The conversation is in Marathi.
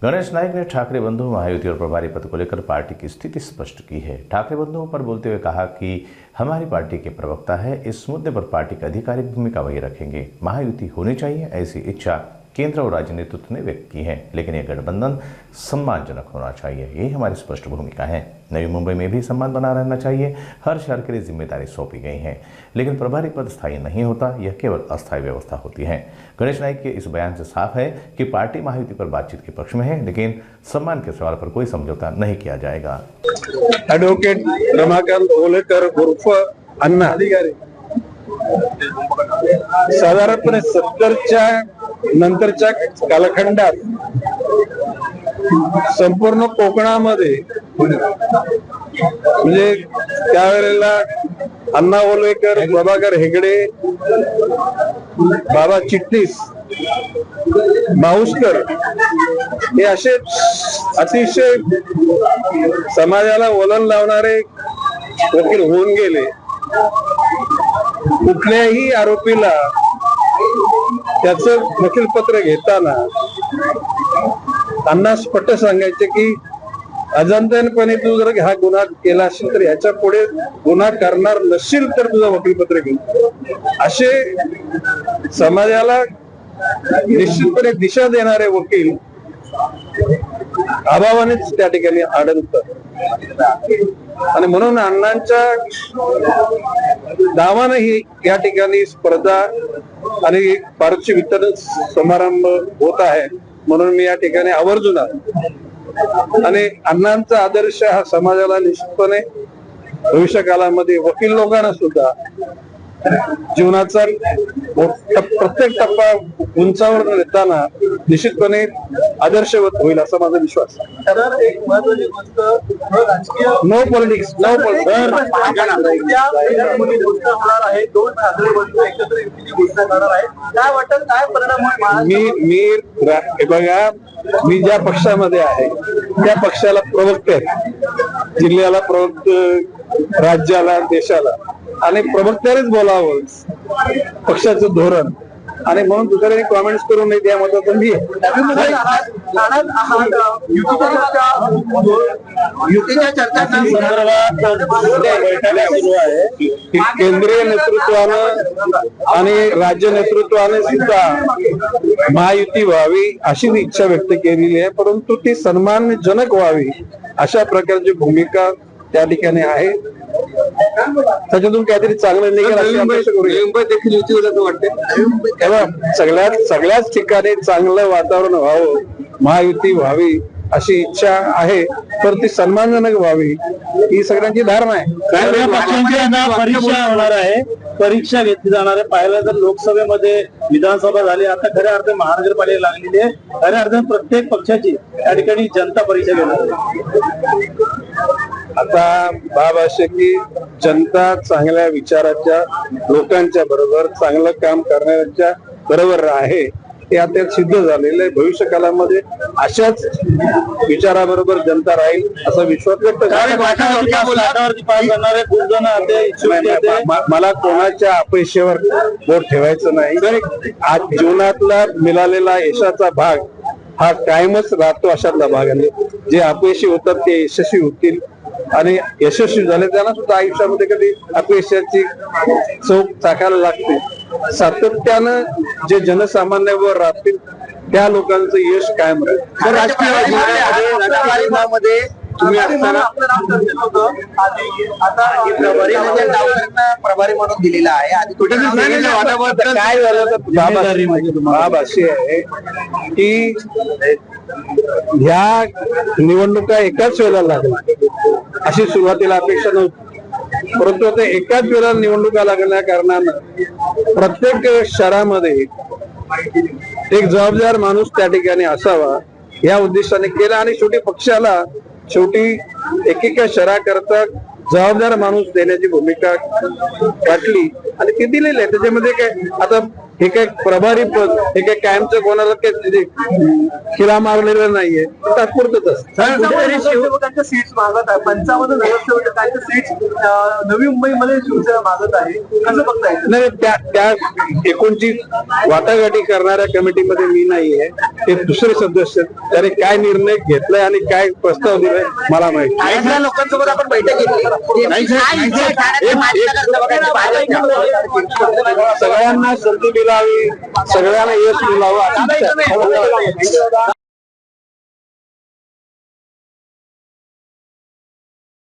गणेश नाइक ने ठाकरे बंधु महायुति और प्रभारी पद को लेकर पार्टी की स्थिति स्पष्ट की है। ठाकरे बंधुओं पर बोलते हुए कहा कि हमारी पार्टी के प्रवक्ता है, इस मुद्दे पर पार्टी की आधिकारिक भूमिका वही रखेंगे। महायुति होनी चाहिए, ऐसी इच्छा केंद्र और राज्य नेतृत्व ने व्यक्त की है, लेकिन यह गठबंधन सम्मानजनक होना चाहिए, यही हमारी स्पष्ट भूमिका है। नवी मुंबई में भी सम्मान बना रहना चाहिए। हर शहर के लिए जिम्मेदारी सौंपी गई है, लेकिन प्रभारी पद स्थायी नहीं होता, यह केवल अस्थायी व्यवस्था होती है। गणेश नाइक के इस बयान से साफ है कि पार्टी महायुति पर बातचीत के पक्ष में है, लेकिन सम्मान के सवाल पर कोई समझौता नहीं किया जाएगा। ॲडव्होकेट रमाकांत ओलेकर उर्फ अण्णा साधारणपणे 70च्या नंतरच्या कालखंडात संपूर्ण कोकणामध्ये म्हणजे त्यावेळेला अण्णा ओलेकर, प्रभाकर हेगडे, बाबा चिटणीस, माऊसकर हे असे अतिशय समाजाला वलन लावणारे वकील होऊन गेले। कुठल्याही आरोपीला त्याचं वकीलपत्र घेताना अण्णा स्पष्ट सांगायचे की अजाणतेपणे तू जर हा गुन्हा केला असेल तर ह्याच्या पुढे गुन्हा करणार नसेल तर तुझं वकीलपत्र घे। असे समाजाला निश्चितपणे दिशा देणारे वकील अभावानेच त्या ठिकाणी आढळतात आणि म्हणून अण्णांच्या नावानं ही या ठिकाणी स्पर्धा आणि पारितोषिक वितरण समारंभ होत आहे। म्हणून मी या ठिकाणी आवर्जून आणि अण्णांचा आदर्श हा समाजाला निश्चितपणे भविष्य काळामध्ये वकील लोकांना सुद्धा जीवनाचा प्रत्येक टप्पा उंचावर नेताना निश्चितपणे आदर्शवत होईल असा माझा विश्वास। एक महत्त्वाची गोष्ट, नो पॉलिटिक्स, नो होणार आहे, दोन ठाकरे बंधू एकत्र युतीची घोषणा करणार आहे, काय वाटतं, काय परिणाम होईल? मी बघा, मी ज्या पक्षामध्ये आहे त्या पक्षाला प्रवक्ते आहेत, जिल्ह्याला प्रवक्ते, राज्याला, देशाला, आणि प्रवक्त्यानेच बोलावं पक्षाचं धोरण, आणि म्हणून दुसऱ्याने कॉमेंट्स करून नाही त्या मतातून मी युतीच्या चर्चा केंद्रीय नेतृत्वानं आणि राज्य नेतृत्वाने सुद्धा महायुती व्हावी अशी इच्छा व्यक्त केलेली आहे, परंतु ती सन्मानजनक व्हावी अशा प्रकारची भूमिका त्या ठिकाणी आहे। त्याच्यातून काहीतरी चांगलं निघेल अशी अपेक्षा करू। देखील युती होतं वाटते। सगळ्याच ठिकाणी चांगलं वातावरण व्हावं, महायुती व्हावी अशी इच्छा आहे, तर ती सन्मानजनक व्हावी ही सगळ्यांची धारणा आहे। परीक्षा होणार आहे, परीक्षा घेतली जाणार आहे। पाहिलं तर लोकसभेमध्ये विधानसभा झाली, आता खऱ्या अर्थ महानगरपालिका लागलेली आहे। खऱ्या अर्थाने प्रत्येक पक्षाची या ठिकाणी जनता परीक्षा घेणार आहे। आता बाब असे की जनता चांगल्या विचाराच्या लोकांच्या बरोबर, चांगलं काम करणाऱ्यांच्या बरोबर आहे, हे आता सिद्ध झालेलं आहे। भविष्य काळामध्ये अशाच विचाराबरोबर जनता राहील असा विश्वास व्यक्त मला कोणाच्या अपेक्षेवर बोट ठेवायचं नाही। आज जीवनातला मिळालेला यशाचा भाग हा कायमच राहतो, अशातला भाग आहे। जे अपयशी होतात ते यशस्वी होतील, आणि यशस्वी झाले त्यांना सुद्धा आयुष्यामध्ये कधी अपयशाची चव चाकायला लागते। सातत्यानं जे जनसामान्यावर राहतील त्या लोकांचं यश कायम राहील। राजकारणामध्ये तुम्ही असताना प्रभारी म्हणून दिलेला आहे, आधी काय झालं तर बाब अशी आहे की ह्या निवडणुका एकाच वेळेला लागल्या अशी सुरुवातीला अपेक्षा नव्हती, परंतु आता एकाच वेळेला निवडणुका लागल्या कारणानं प्रत्येक शहरामध्ये एक जबाबदार माणूस त्या ठिकाणी असावा या उद्देशाने केला, आणि शेवटी पक्षाला शेवटी एकेका शहराकरता जबाबदार माणूस देण्याची भूमिका वाटली आणि ती दिलेली आहे। त्याच्यामध्ये काय आता हे काही प्रभारी पद, हे काही कायमचं कोणाला काही खिला मारलेलं नाहीये, तात्पुरतच असतं. नगरसेवकांच्या सीट्स मागत आहे, 55 नगरसेवकांच्या सीट्स नवी मुंबईमध्ये शिवसेना मागत आहे, कसं बघताय? नाही, त्या एकूणची वाटाघाटी करणाऱ्या कमिटीमध्ये मी नाहीये, ते दुसरे सदस्य. त्याने काय निर्णय घेतलाय आणि काय प्रस्ताव दिलाय मला माहिती. काही लोकांसोबत आपण बैठक सगळ्यांना संधी मिळावी, सगळ्यांना यश मिळावं.